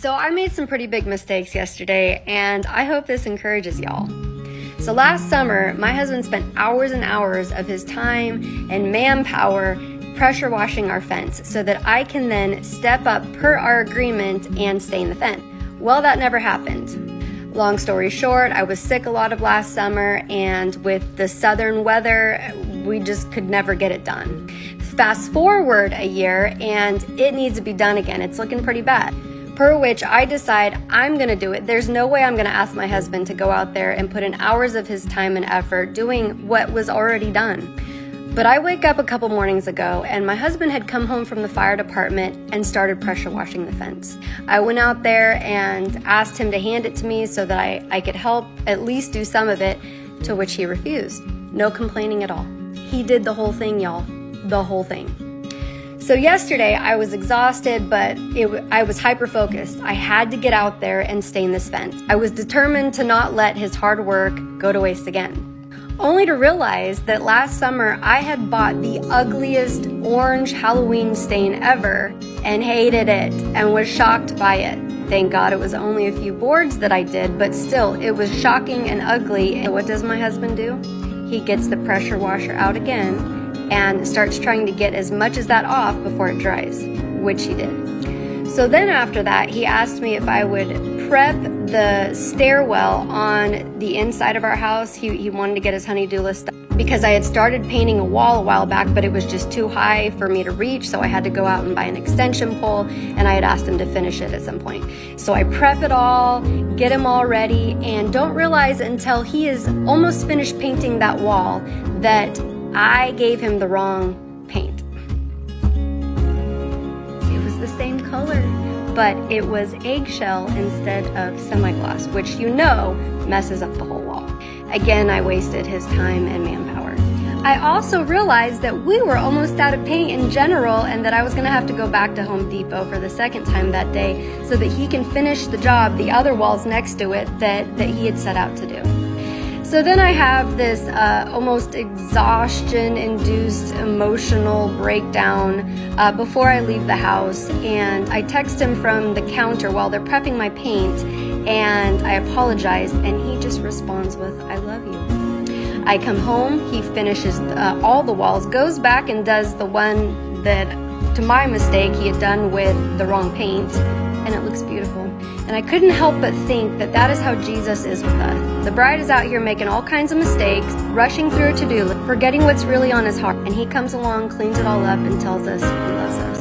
So I made some pretty big mistakes yesterday, and I hope this encourages y'all. So last summer, my husband spent hours and hours of his time and manpower pressure washing our fence so that I can then step up per our agreement and stain the fence. Well, that never happened. Long story short, I was sick a lot of last summer, and with the southern weather, we just could never get it done. Fast forward a year, and it needs to be done again. It's looking pretty bad. Per which I decide I'm gonna do it. There's no way I'm gonna ask my husband to go out there and put in hours of his time and effort doing what was already done. But I wake up a couple mornings ago, and my husband had come home from the fire department and started pressure washing the fence. I went out there and asked him to hand it to me so that I could help at least do some of it, to which he refused. No complaining at all. He did the whole thing, y'all. The whole thing. So yesterday I was exhausted, but I was hyper-focused. I had to get out there and stain this fence. I was determined to not let his hard work go to waste again. Only to realize that last summer I had bought the ugliest orange Halloween stain ever and hated it and was shocked by it. Thank God it was only a few boards that I did, but still, it was shocking and ugly. And what does my husband do? He gets the pressure washer out again and starts trying to get as much as that off before it dries, which he did. So then after that, he asked me if I would prep the stairwell on the inside of our house. He wanted to get his honey-do list because I had started painting a wall a while back, but it was just too high for me to reach, so I had to go out and buy an extension pole, and I had asked him to finish it at some point. So I prep it all, get him all ready, and don't realize until he is almost finished painting that wall that I gave him the wrong paint. It was the same color, but it was eggshell instead of semi-gloss, which you know messes up the whole wall. Again, I wasted his time and manpower. I also realized that we were almost out of paint in general, and that I was gonna have to go back to Home Depot for the second time that day so that he can finish the job, the other walls next to it, that he had set out to do. So then I have this almost exhaustion-induced emotional breakdown before I leave the house, and I text him from the counter while they're prepping my paint, and I apologize, and he just responds with, "I love you." I come home, he finishes all the walls, goes back and does the one that, to my mistake, he had done with the wrong paint, and it looks beautiful. And I couldn't help but think that that is how Jesus is with us. The bride is out here making all kinds of mistakes, rushing through a to-do list, forgetting what's really on his heart. And he comes along, cleans it all up, and tells us he loves us.